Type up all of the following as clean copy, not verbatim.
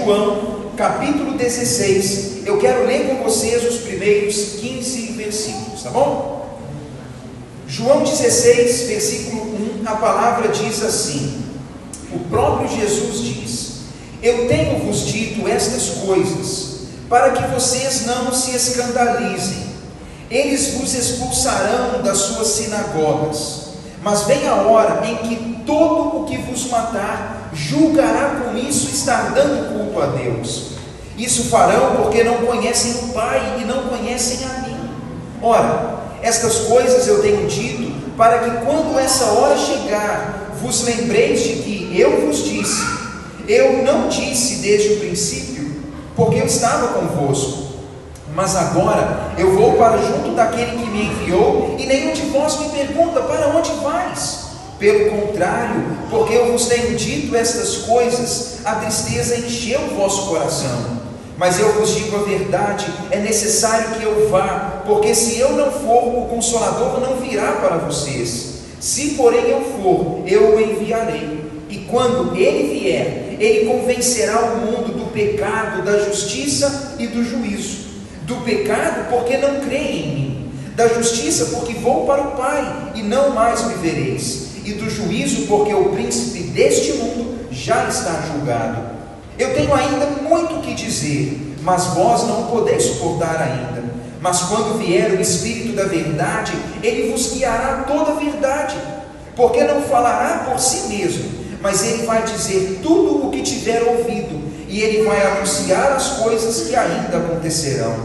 João, capítulo 16. Eu quero ler com vocês os primeiros 15 versículos, tá bom? João 16, versículo 1, a palavra diz assim: o próprio Jesus diz: eu tenho-vos dito estas coisas, para que vocês não se escandalizem. Eles vos expulsarão das suas sinagogas, mas vem a hora em que todo o que vos matar julgará com isso estar dando culto a Deus. Isso farão porque não conhecem o Pai e não conhecem a mim. Ora, estas coisas eu tenho dito, para que quando essa hora chegar, vos lembreis de que eu vos disse. Eu não disse desde o princípio, porque eu estava convosco. Mas agora eu vou para junto daquele que me enviou, e nenhum de vós me pergunta: para onde vais? Pelo contrário, porque eu vos tenho dito estas coisas, a tristeza encheu o vosso coração. Mas eu vos digo a verdade, é necessário que eu vá, porque se eu não for, o Consolador não virá para vocês. Se porém eu for, eu o enviarei. E quando ele vier, ele convencerá o mundo do pecado, da justiça e do juízo. Do pecado, porque não creem em mim. Da justiça, porque vou para o Pai, e não mais me vereis. E do juízo, porque o príncipe deste mundo já está julgado. Eu tenho ainda muito o que dizer, mas vós não o podeis suportar ainda. Mas quando vier o Espírito da verdade, ele vos guiará a toda a verdade, porque não falará por si mesmo, mas ele vai dizer tudo o que tiver ouvido, e ele vai anunciar as coisas que ainda acontecerão.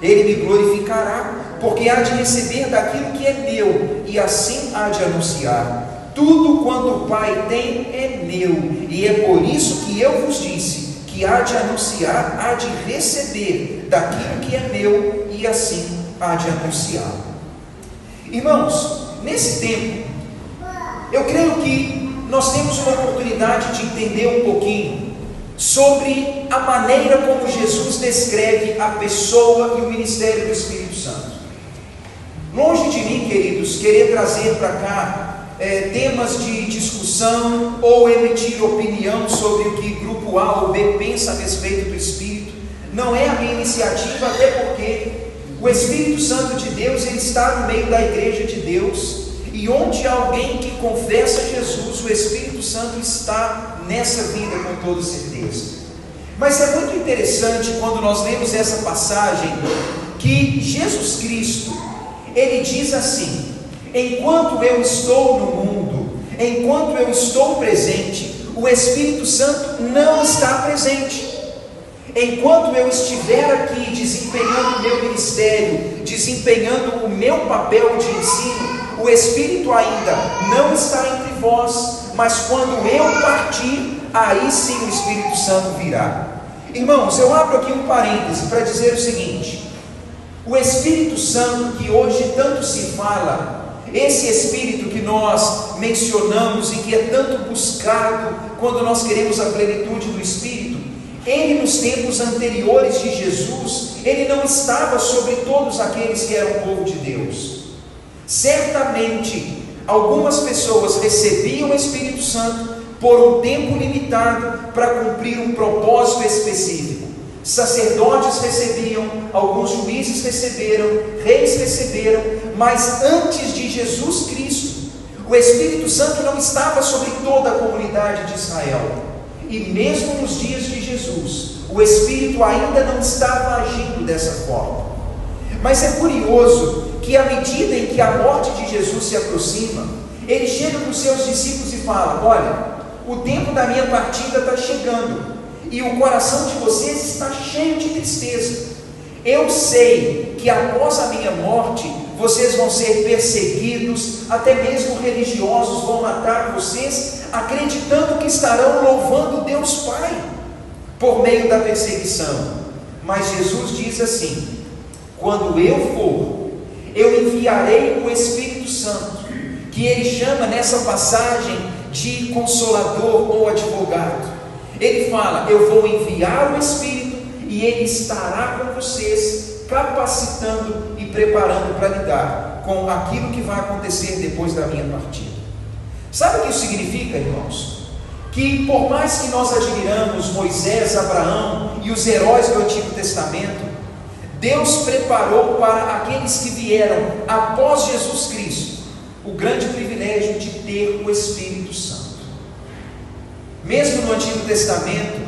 Ele me glorificará, porque há de receber daquilo que é meu, e assim há de anunciar. Tudo quanto o Pai tem é meu, e é por isso que eu vos disse, que há de anunciar, há de receber daquilo que é meu, e assim há de anunciar. Irmãos, nesse tempo, eu creio que nós temos uma oportunidade de entender um pouquinho sobre a maneira como Jesus descreve a pessoa e o ministério do Espírito Santo. Longe de mim, queridos, querer trazer para cá temas de discussão ou emitir opinião sobre o que grupo A ou B pensa a respeito do Espírito. Não é a minha iniciativa, até porque o Espírito Santo de Deus, ele está no meio da igreja de Deus, e onde há alguém que confessa Jesus, o Espírito Santo está nessa vida com toda certeza. Mas é muito interessante quando nós lemos essa passagem, que Jesus Cristo, ele diz assim: enquanto eu estou no mundo, enquanto eu estou presente, o Espírito Santo não está presente. Enquanto eu estiver aqui desempenhando o meu ministério, desempenhando o meu papel de ensino, o Espírito ainda não está entre vós, mas quando eu partir, aí sim o Espírito Santo virá. Irmãos, eu abro aqui um parêntese para dizer o seguinte: o Espírito Santo que hoje tanto se fala, esse Espírito que nós mencionamos e que é tanto buscado quando nós queremos a plenitude do Espírito, ele nos tempos anteriores de Jesus, ele não estava sobre todos aqueles que eram povo de Deus. Certamente, algumas pessoas recebiam o Espírito Santo por um tempo limitado para cumprir um propósito específico. Sacerdotes recebiam, alguns juízes receberam, reis receberam, mas antes de Jesus Cristo, o Espírito Santo não estava sobre toda a comunidade de Israel. E mesmo nos dias de Jesus, o Espírito ainda não estava agindo dessa forma. Mas é curioso que à medida em que a morte de Jesus se aproxima, ele chega para os seus discípulos e fala: olha, o tempo da minha partida está chegando, e o coração de vocês está cheio de tristeza. Eu sei que após a minha morte, vocês vão ser perseguidos, até mesmo religiosos vão matar vocês, acreditando que estarão louvando Deus Pai por meio da perseguição. Mas Jesus diz assim: quando eu for, eu enviarei o Espírito Santo, que ele chama nessa passagem de Consolador ou advogado. Ele fala: eu vou enviar o Espírito e ele estará com vocês, capacitando e preparando para lidar com aquilo que vai acontecer depois da minha partida. Sabe o que isso significa, irmãos? que por mais que nós admiramos Moisés, Abraão e os heróis do Antigo Testamento, Deus preparou para aqueles que vieram após Jesus Cristo o grande privilégio de ter o Espírito Santo. Mesmo no Antigo Testamento,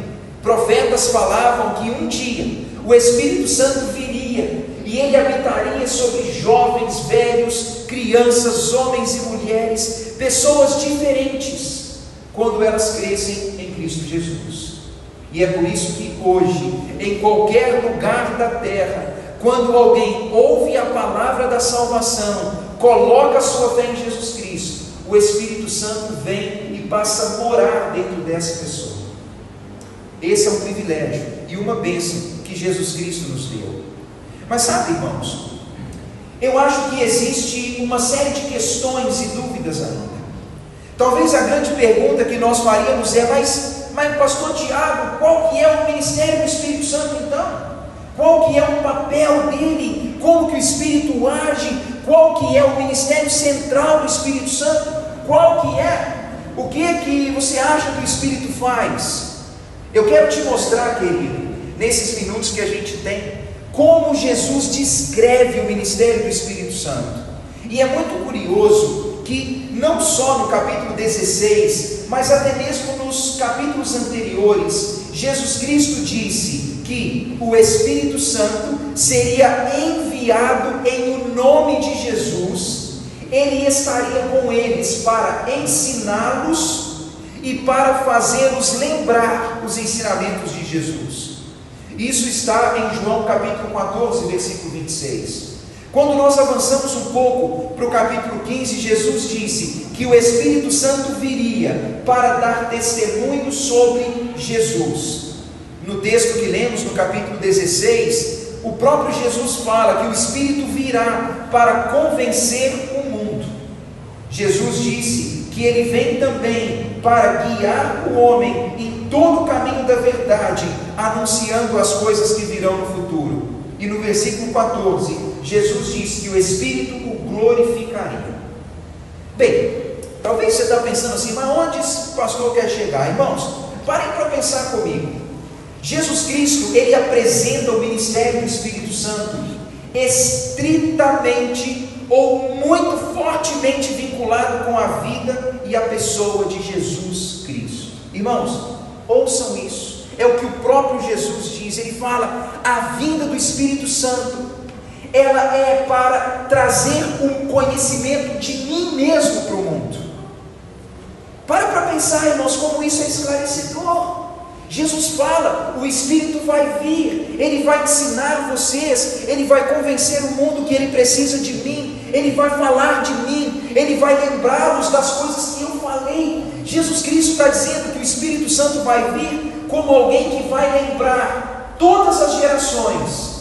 profetas falavam que um dia o Espírito Santo viria e ele habitaria sobre jovens, velhos, crianças, homens e mulheres, pessoas diferentes, quando elas crescem em Cristo Jesus. E é por isso que hoje, em qualquer lugar da terra, quando alguém ouve a palavra da salvação, coloca a sua fé em Jesus Cristo, o Espírito Santo vem e passa a morar dentro dessa pessoa. Esse é um privilégio e uma bênção que Jesus Cristo nos deu. Mas sabe, irmãos, eu acho que existe uma série de questões e dúvidas ainda. Talvez a grande pergunta que nós faríamos é, mas pastor Tiago, qual que é o ministério do Espírito Santo então? Qual que é o papel dele? Como que o Espírito age? Qual que é o ministério central do Espírito Santo? Qual que é? O que é que você acha que o Espírito faz? Eu quero te mostrar, querido, nesses minutos que a gente tem, como Jesus descreve o ministério do Espírito Santo. E é muito curioso que não só no capítulo 16, mas até mesmo nos capítulos anteriores, Jesus Cristo disse que o Espírito Santo seria enviado em o nome de Jesus, ele estaria com eles para ensiná-los e para fazê-los lembrar os ensinamentos de Jesus. Isso está em João capítulo 14, versículo 26. Quando nós avançamos um pouco para o capítulo 15, Jesus disse que o Espírito Santo viria para dar testemunho sobre Jesus. No texto que lemos no capítulo 16, o próprio Jesus fala que o Espírito virá para convencer o mundo. Jesus disse que ele vem também para guiar o homem em todo o caminho da verdade, anunciando as coisas que virão no futuro. E no versículo 14, Jesus disse que o Espírito o glorificaria. Bem, talvez você está pensando assim, mas onde esse pastor quer chegar? Irmãos, parem para pensar comigo. Jesus Cristo, ele apresenta o ministério do Espírito Santo estritamente ou muito fortemente vinculado com a vida e a pessoa de Jesus Cristo. Irmãos, ouçam isso, é o que o próprio Jesus diz. Ele fala, a vinda do Espírito Santo, ela é para trazer um conhecimento de mim mesmo para o mundo. Para pensar, irmãos, como isso é esclarecedor. Jesus fala, o Espírito vai vir, ele vai ensinar vocês, ele vai convencer o mundo que ele precisa de mim, ele vai falar de mim, ele vai lembrá-los das coisas que eu falei. Jesus Cristo está dizendo que o Espírito Santo vai vir como alguém que vai lembrar todas as gerações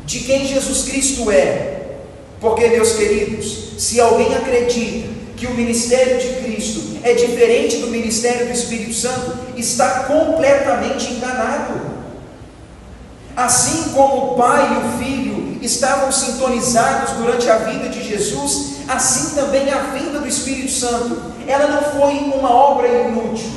de quem Jesus Cristo é. Porque, meus queridos, se alguém acredita que o ministério de Cristo é diferente do ministério do Espírito Santo, está completamente enganado. Assim como o Pai e o Filho estavam sintonizados durante a vida de Jesus, assim também a vinda do Espírito Santo, ela não foi uma obra inútil,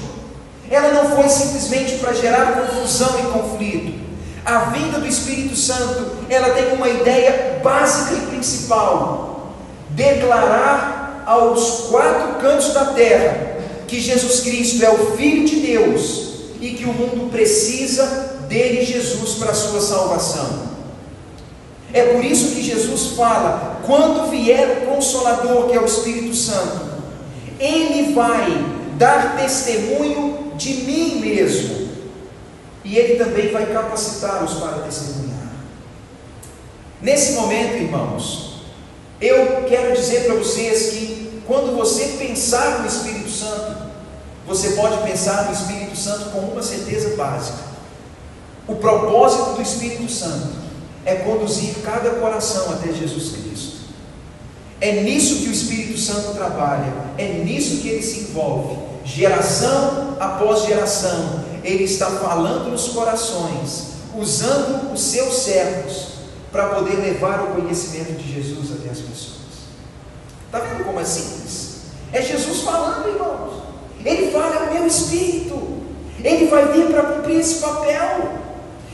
ela não foi simplesmente para gerar confusão e conflito. A vinda do Espírito Santo, ela tem uma ideia básica e principal: declarar aos quatro cantos da terra que Jesus Cristo é o Filho de Deus e que o mundo precisa dele, Jesus, para a sua salvação. É por isso que Jesus fala, quando vier o Consolador, que é o Espírito Santo, ele vai dar testemunho de mim mesmo, e ele também vai capacitá-los para testemunhar. Nesse momento, irmãos, eu quero dizer para vocês que quando você pensar no Espírito Santo, você pode pensar no Espírito Santo com uma certeza básica: o propósito do Espírito Santo é conduzir cada coração até Jesus Cristo. É nisso que o Espírito Santo trabalha, é nisso que ele se envolve, geração após geração. Ele está falando nos corações, usando os seus servos para poder levar o conhecimento de Jesus até as pessoas. Está vendo como é simples? É Jesus falando, irmãos. Ele fala: é o meu Espírito, ele vai vir para cumprir esse papel.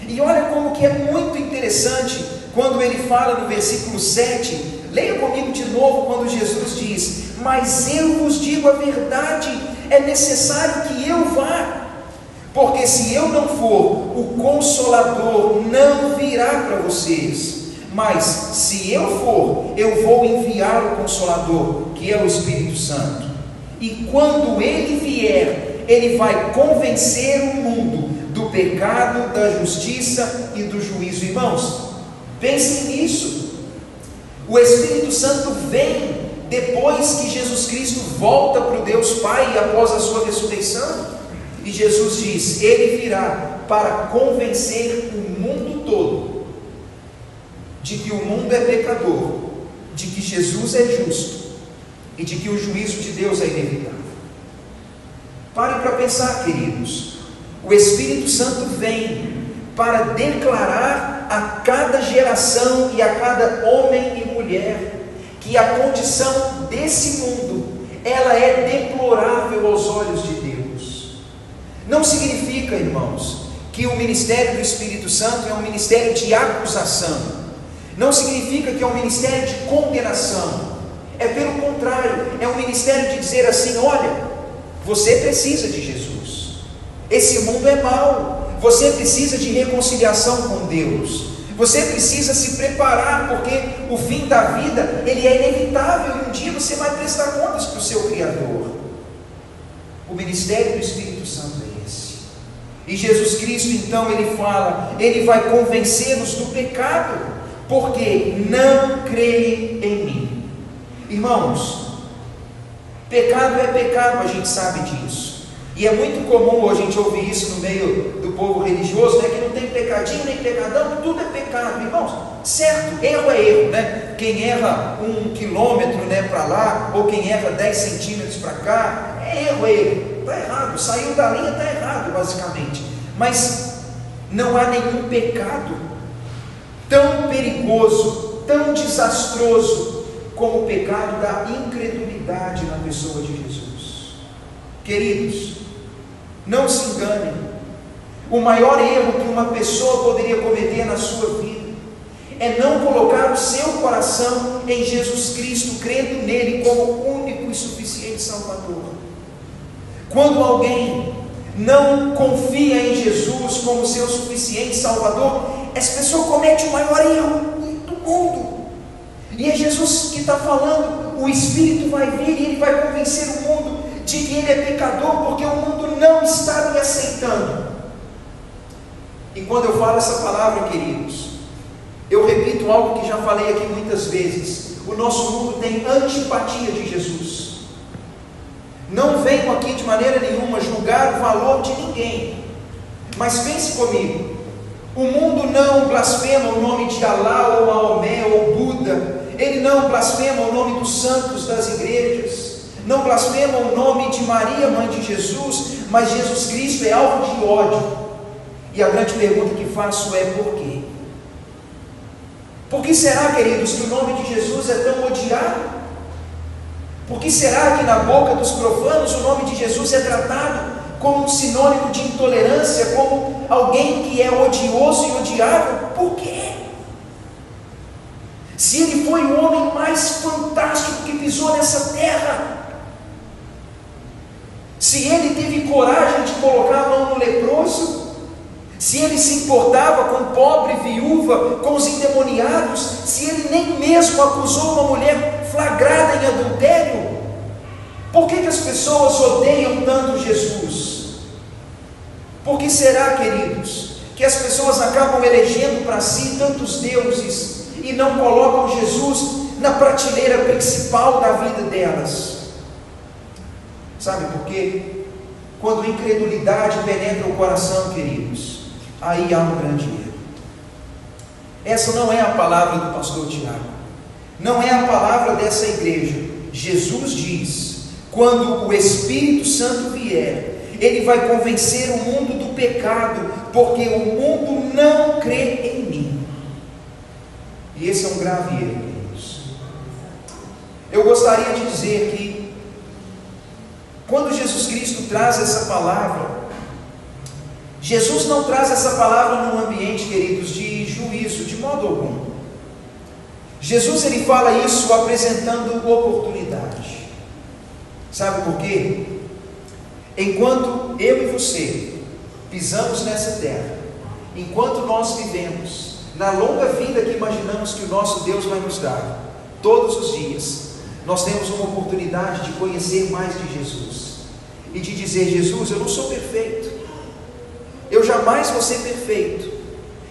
E olha como que é muito interessante quando ele fala no versículo 7, leia comigo de novo, quando Jesus diz: mas eu vos digo a verdade, é necessário que eu vá, porque se eu não for, o Consolador não virá para vocês, mas se eu for, eu vou enviar o Consolador, que é o Espírito Santo, e quando ele vier, ele vai convencer o mundo do pecado, da justiça e do juízo. Irmãos, pensem nisso. O Espírito Santo vem depois que Jesus Cristo volta para o Deus Pai após a sua ressurreição, e Jesus diz: ele virá para convencer o mundo todo de que o mundo é pecador, de que Jesus é justo e de que o juízo de Deus é inevitável. Parem para pensar, queridos. O Espírito Santo vem para declarar a cada geração e a cada homem e mulher que a condição desse mundo, ela é deplorável aos olhos de Deus. Não significa, irmãos, que o ministério do Espírito Santo é um ministério de acusação. Não significa que é um ministério de condenação. É pelo contrário, é um ministério de dizer assim: olha, você precisa de Jesus, esse mundo é mau, você precisa de reconciliação com Deus, você precisa se preparar, porque o fim da vida, ele é inevitável, e um dia você vai prestar contas para o seu Criador. O ministério do Espírito Santo é esse. E Jesus Cristo então, ele fala, ele vai convencê-los do pecado, porque não creem em mim. Irmãos, pecado é pecado, a gente sabe disso, e é muito comum a gente ouvir isso no meio do povo religioso, né? Que não tem pecadinho nem pecadão, tudo é pecado. Irmãos, certo, erro é erro, né? Quem erra 1 quilômetro, né, para lá, ou quem erra 10 centímetros para cá, é erro, está errado, saiu da linha, está errado, basicamente. Mas não há nenhum pecado tão perigoso, tão desastroso, como o pecado da incredulidade na pessoa de Jesus. Queridos, não se enganem, o maior erro que uma pessoa poderia cometer na sua vida é não colocar o seu coração em Jesus Cristo, crendo nele como único e suficiente Salvador. Quando alguém não confia em Jesus como seu suficiente Salvador, essa pessoa comete o maior erro do mundo. E é Jesus que está falando: o Espírito vai vir e ele vai convencer o mundo de que ele é pecador, porque o mundo não está me aceitando. E quando eu falo essa palavra, queridos, eu repito algo que já falei aqui muitas vezes: o nosso mundo tem antipatia de Jesus. Não venho aqui de maneira nenhuma julgar o valor de ninguém, mas pense comigo, o mundo não blasfema o nome de Alá ou Maomé ou Buda, ele não blasfema o nome dos santos das igrejas, não blasfema o nome de Maria, mãe de Jesus, mas Jesus Cristo é alvo de ódio. E a grande pergunta que faço é: por quê? Por que será, queridos, que o nome de Jesus é tão odiado? Por que será que na boca dos profanos o nome de Jesus é tratado como um sinônimo de intolerância, como alguém que é odioso e odiável? Por quê? Se ele foi o homem mais fantástico que pisou nessa terra, se ele teve coragem de colocar a mão no leproso, se ele se importava com pobre, viúva, com os endemoniados, se ele nem mesmo acusou uma mulher flagrada em adultério, por que as pessoas odeiam tanto Jesus? Por que será, queridos, que as pessoas acabam elegendo para si tantos deuses e não colocam Jesus na prateleira principal da vida delas? Sabe por quê? Quando a incredulidade penetra o coração, queridos, aí há um grande erro. Essa não é a palavra do pastor Tiago, não é a palavra dessa igreja. Jesus diz: quando o Espírito Santo vier, ele vai convencer o mundo do pecado, porque o mundo não crê em mim. E esse é um grave erro, queridos. Eu gostaria de dizer que quando Jesus Cristo traz essa palavra, Jesus não traz essa palavra num ambiente, queridos, de juízo, de modo algum. Jesus, ele fala isso apresentando oportunidade. Sabe por quê? Enquanto eu e você pisamos nessa terra, enquanto nós vivemos na longa vida que imaginamos que o nosso Deus vai nos dar, todos os dias, nós temos uma oportunidade de conhecer mais de Jesus e de dizer: Jesus, eu não sou perfeito, eu jamais vou ser perfeito,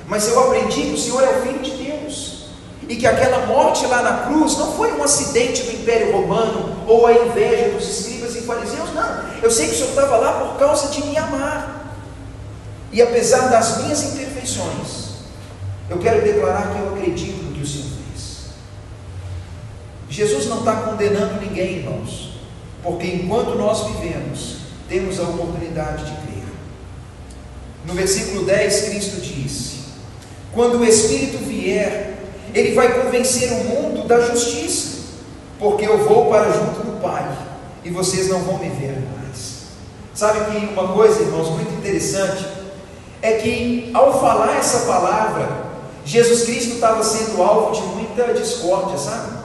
mas eu aprendi que o Senhor é o Filho de Deus, e que aquela morte lá na cruz não foi um acidente do Império Romano, ou a inveja dos escribas e fariseus, não. Eu sei que o Senhor estava lá por causa de me amar, e apesar das minhas imperfeições, eu quero declarar que eu acredito no que o Senhor fez. Jesus não está condenando ninguém, irmãos, porque enquanto nós vivemos, temos a oportunidade de crer. No versículo 10, Cristo disse: quando o Espírito vier, Ele vai convencer o mundo da justiça, porque eu vou para junto do Pai, e vocês não vão me ver mais. Sabe que uma coisa, irmãos, muito interessante, é que ao falar essa palavra, Jesus Cristo estava sendo alvo de muita discórdia, sabe?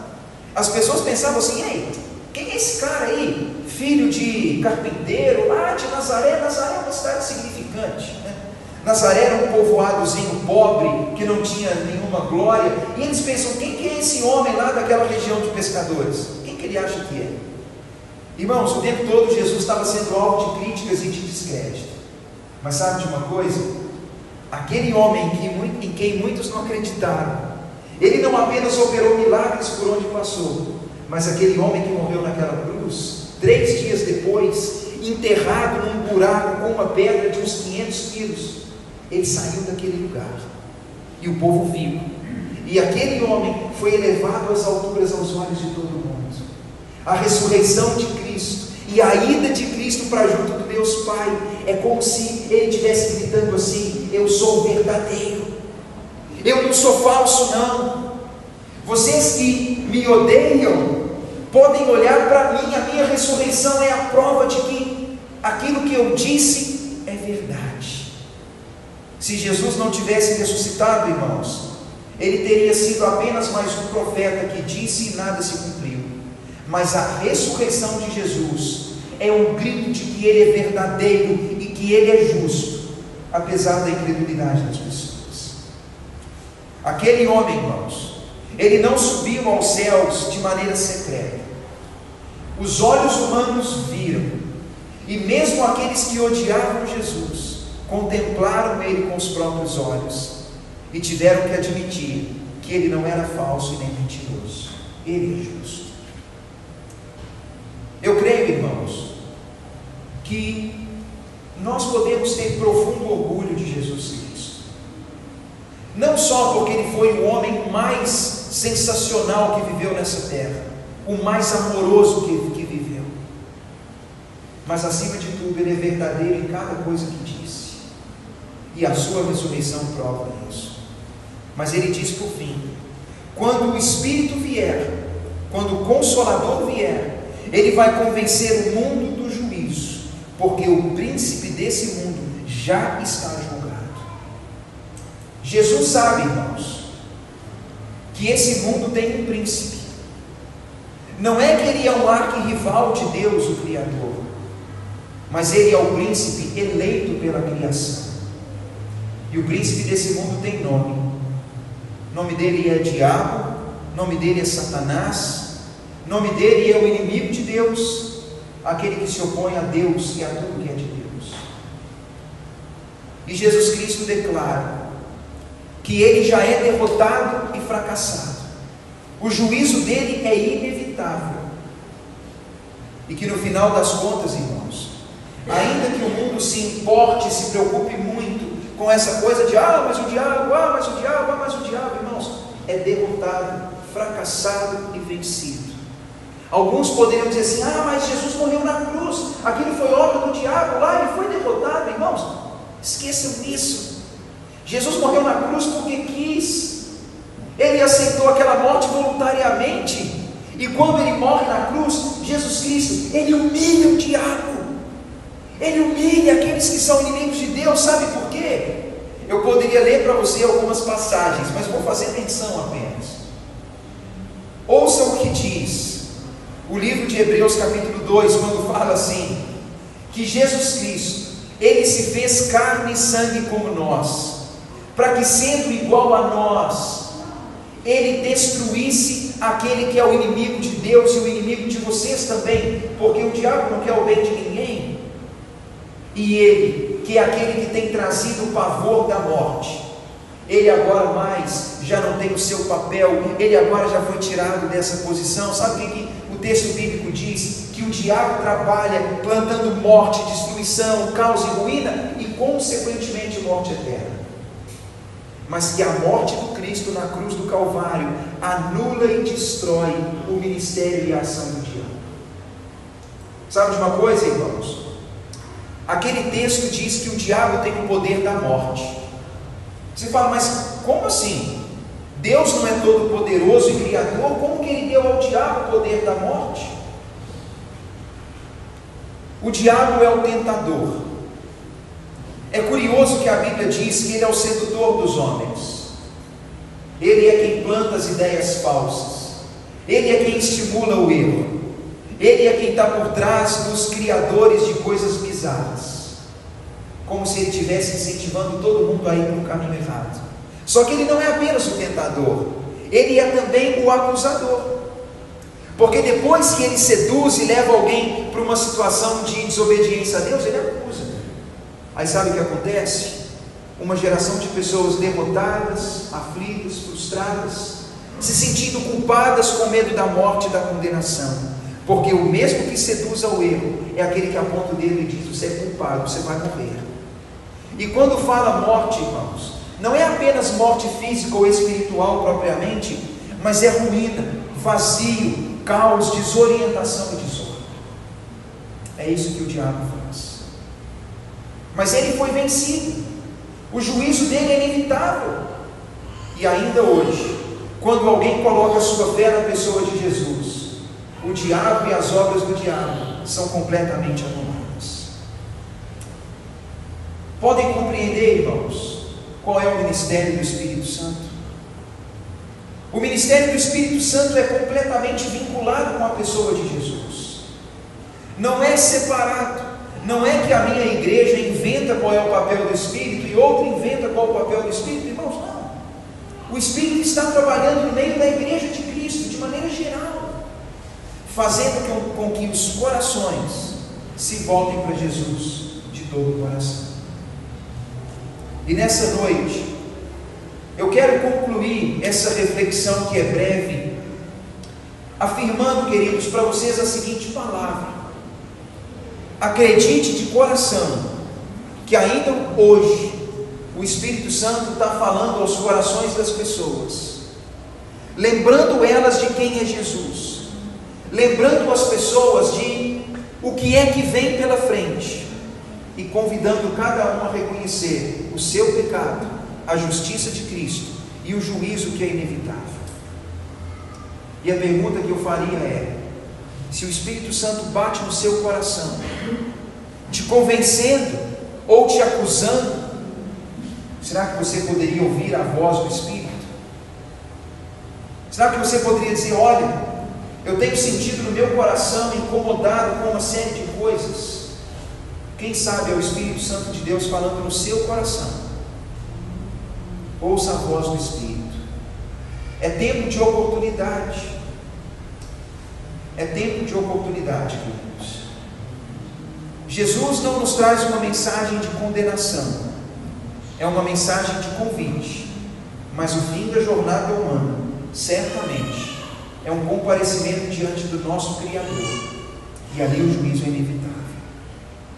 As pessoas pensavam assim: ei, quem é esse cara aí? Filho de carpinteiro, lá de Nazaré. Nazaré é uma cidade insignificante, né? Nazaré era um povoadozinho pobre, que não tinha nenhuma glória, e eles pensam: quem que é esse homem lá daquela região de pescadores? Quem que ele acha que é? Irmãos, o tempo todo Jesus estava sendo alvo de críticas e de descrédito. Mas sabe de uma coisa? Aquele homem em quem muitos não acreditaram, ele não apenas operou milagres por onde passou, mas aquele homem que morreu naquela cruz, 3 dias depois, enterrado num buraco com uma pedra de uns 500 quilos, ele saiu daquele lugar, e o povo viu, e aquele homem foi elevado às alturas aos olhos de todo mundo. A ressurreição de Cristo e a ida de Cristo para junto do Deus Pai, é como se Ele estivesse gritando assim: eu sou o verdadeiro, eu não sou falso não. Vocês que me odeiam podem olhar para mim, a minha ressurreição é a prova de que aquilo que eu disse é verdade. Se Jesus não tivesse ressuscitado, irmãos, Ele teria sido apenas mais um profeta que disse e nada se cumpriu. Mas a ressurreição de Jesus é um grito de que Ele é verdadeiro e que Ele é justo, apesar da incredulidade das pessoas. Aquele homem, irmãos, ele não subiu aos céus de maneira secreta. Os olhos humanos viram, e mesmo aqueles que odiavam Jesus contemplaram Ele com os próprios olhos e tiveram que admitir que Ele não era falso e nem mentiroso. Ele é justo. Eu creio, irmãos, que nós podemos ter profundo orgulho de Jesus Cristo, não só porque Ele foi o homem mais sensacional que viveu nessa terra, o mais amoroso que viveu, mas acima de tudo Ele é verdadeiro em cada coisa que disse, e a sua ressurreição prova isso. Mas Ele diz por fim: quando o Espírito vier, quando o Consolador vier, Ele vai convencer o mundo do juízo, porque o príncipe desse mundo já está julgado. Jesus sabe, irmãos, que esse mundo tem um príncipe. Não é que ele é um arquirrival de Deus, o Criador, mas ele é o príncipe eleito pela criação. E o príncipe desse mundo tem nome. O nome dele é Diabo, o nome dele é Satanás, o nome dele é o inimigo de Deus, aquele que se opõe a Deus e a tudo que é de Deus. E Jesus Cristo declara que ele já é derrotado e fracassado. O juízo dele é inevitável. E que no final das contas, irmãos, ainda que o mundo se importe, se preocupe muito com essa coisa de mas o diabo, mas o diabo, mas o diabo, irmãos, é derrotado, fracassado e vencido. Alguns poderiam dizer assim: mas Jesus morreu na cruz, aquilo foi obra do diabo, lá ele foi derrotado. Irmãos, esqueçam disso. Jesus morreu na cruz porque quis. Ele aceitou aquela morte voluntariamente, e quando ele morre na cruz, Jesus Cristo, ele humilha o diabo, Ele humilha aqueles que são inimigos de Deus. Sabe por quê? Eu poderia ler para você algumas passagens, mas vou fazer menção apenas. Ouça o que diz o livro de Hebreus capítulo 2, quando fala assim, que Jesus Cristo, Ele se fez carne e sangue como nós, para que sendo igual a nós, Ele destruísse aquele que é o inimigo de Deus e o inimigo de vocês também, porque o diabo não quer o bem de ninguém. E Ele, que é aquele que tem trazido o pavor da morte, Ele agora mais já não tem o seu papel, Ele agora já foi tirado dessa posição. Sabe o que o texto bíblico diz? Que o diabo trabalha plantando morte, destruição, caos e ruína, e consequentemente morte eterna. Mas que a morte do Cristo na cruz do Calvário anula e destrói o ministério e a ação do diabo. Sabe de uma coisa, irmãos? Aquele texto diz que o diabo tem o poder da morte. Você fala, mas como assim? Deus não é todo poderoso e criador? Como que Ele deu ao diabo o poder da morte? O diabo é o tentador. É curioso que a Bíblia diz que ele é o sedutor dos homens. Ele é quem planta as ideias falsas. Ele é quem estimula o erro. Ele é quem está por trás dos criadores de coisas bizarras. Como se ele estivesse incentivando todo mundo a ir para o caminho errado. Só que ele não é apenas o tentador. Ele é também o acusador. Porque depois que ele seduz e leva alguém para uma situação de desobediência a Deus, ele acusa. Aí sabe o que acontece? Uma geração de pessoas derrotadas, aflitas, frustradas, se sentindo culpadas com medo da morte e da condenação. Porque o mesmo que seduz ao erro é aquele que aponta o dedo e diz: você é culpado, você vai morrer. E quando fala morte, irmãos, não é apenas morte física ou espiritual propriamente, mas é ruína, vazio, caos, desorientação e desordem. É isso que o diabo faz. Mas ele foi vencido. O juízo dele é inevitável. E ainda hoje, quando alguém coloca a sua fé na pessoa de Jesus, o diabo e as obras do diabo são completamente anuladas. Podem compreender, irmãos, qual é o ministério do Espírito Santo? O ministério do Espírito Santo é completamente vinculado com a pessoa de Jesus. Não é separado. Não é que a minha igreja inventa qual é o papel do Espírito e outra inventa qual é o papel do Espírito, irmãos, não. O Espírito está trabalhando no meio da igreja de Cristo, de maneira geral, fazendo com que os corações se voltem para Jesus de todo o coração. E nessa noite, eu quero concluir essa reflexão que é breve, afirmando, queridos, para vocês a seguinte palavra: acredite de coração que ainda hoje o Espírito Santo está falando aos corações das pessoas, lembrando elas de quem é Jesus, lembrando as pessoas de o que é que vem pela frente e convidando cada um a reconhecer o seu pecado, a justiça de Cristo e o juízo que é inevitável. E a pergunta que eu faria é: se o Espírito Santo bate no seu coração, te convencendo ou te acusando, será que você poderia ouvir a voz do Espírito? Será que você poderia dizer: olha, eu tenho sentido no meu coração incomodado com uma série de coisas? Quem sabe é o Espírito Santo de Deus falando no seu coração. Ouça a voz do Espírito. É tempo de oportunidade. É tempo de oportunidade, queridos. Jesus não nos traz uma mensagem de condenação, é uma mensagem de convite. Mas o fim da jornada humana, certamente, é um comparecimento diante do nosso Criador, e ali o juízo é inevitável.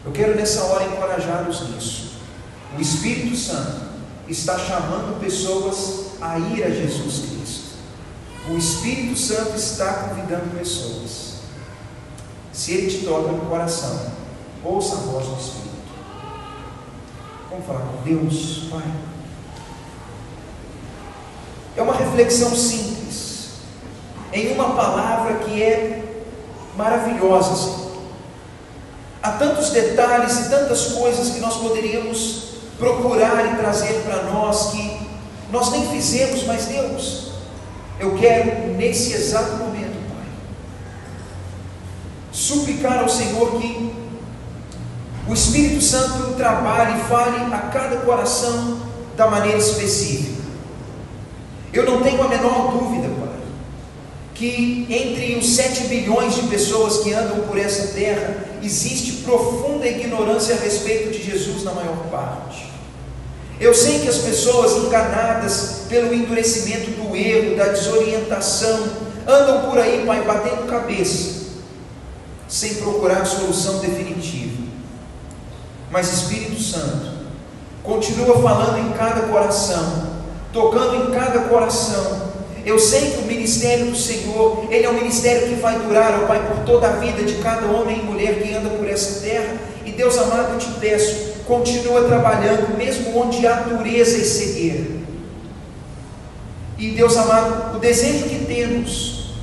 Eu quero nessa hora encorajá-los nisso. O Espírito Santo está chamando pessoas a ir a Jesus Cristo. O Espírito Santo está convidando pessoas. Se Ele te toca no coração, ouça a voz do Espírito. Vamos falar com Deus, Pai. É uma reflexão simples, em uma palavra que é maravilhosa, Senhor. Há tantos detalhes e tantas coisas que nós poderíamos procurar e trazer para nós que nós nem fizemos, mas Deus, eu quero nesse exato momento, Pai, suplicar ao Senhor que o Espírito Santo trabalhe e fale a cada coração da maneira específica. Eu não tenho a menor dúvida, Pai, que entre os 7 bilhões de pessoas que andam por essa terra, existe profunda ignorância a respeito de Jesus na maior parte. Eu sei que as pessoas enganadas pelo endurecimento do erro, da desorientação, andam por aí, Pai, batendo cabeça, sem procurar solução definitiva. Mas Espírito Santo, continua falando em cada coração, tocando em cada coração. Eu sei que o ministério do Senhor, ele é um ministério que vai durar, ó Pai, por toda a vida de cada homem e mulher que anda por essa terra. E Deus amado, eu te peço, continua trabalhando, mesmo onde há dureza e cegueira. E Deus amado, o desejo que temos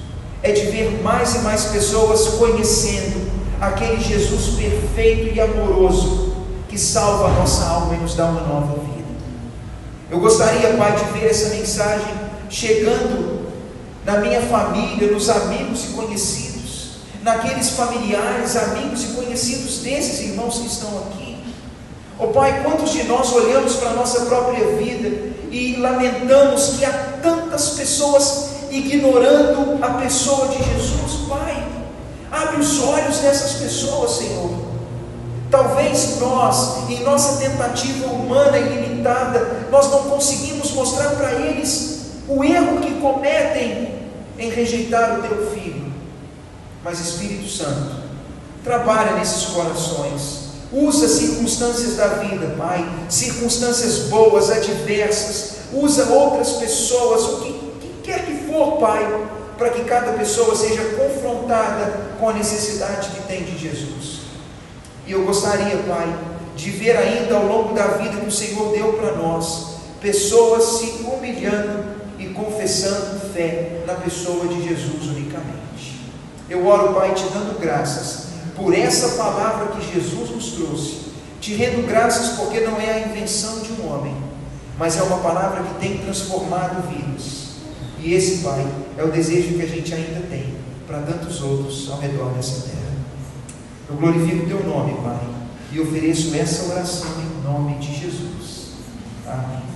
é de ver mais e mais pessoas conhecendo aquele Jesus perfeito e amoroso, que salva a nossa alma e nos dá uma nova vida. Eu gostaria, Pai, de ver essa mensagem chegando na minha família, nos amigos e conhecidos, naqueles familiares, amigos e conhecidos desses irmãos que estão aqui. Ó Pai, quantos de nós olhamos para a nossa própria vida e lamentamos que há tantas pessoas ignorando a pessoa de Jesus? Pai, abre os olhos dessas pessoas, Senhor. Talvez nós, em nossa tentativa humana e limitada, nós não conseguimos mostrar para eles o erro que cometem em rejeitar o Teu Filho. Mas Espírito Santo, trabalha nesses corações, usa circunstâncias da vida, Pai, circunstâncias boas, adversas, usa outras pessoas, o que quer que for, Pai, para que cada pessoa seja confrontada com a necessidade que tem de Jesus. E eu gostaria, Pai, de ver ainda ao longo da vida que o Senhor deu para nós, pessoas se humilhando e confessando fé na pessoa de Jesus unicamente. Eu oro, Pai, te dando graças por essa palavra que Jesus nos trouxe, te rendo graças porque não é a invenção de um homem, mas é uma palavra que tem transformado vidas. E esse, Pai, é o desejo que a gente ainda tem para tantos outros ao redor dessa terra. Eu glorifico o Teu nome, Pai, e ofereço essa oração em nome de Jesus. Amém.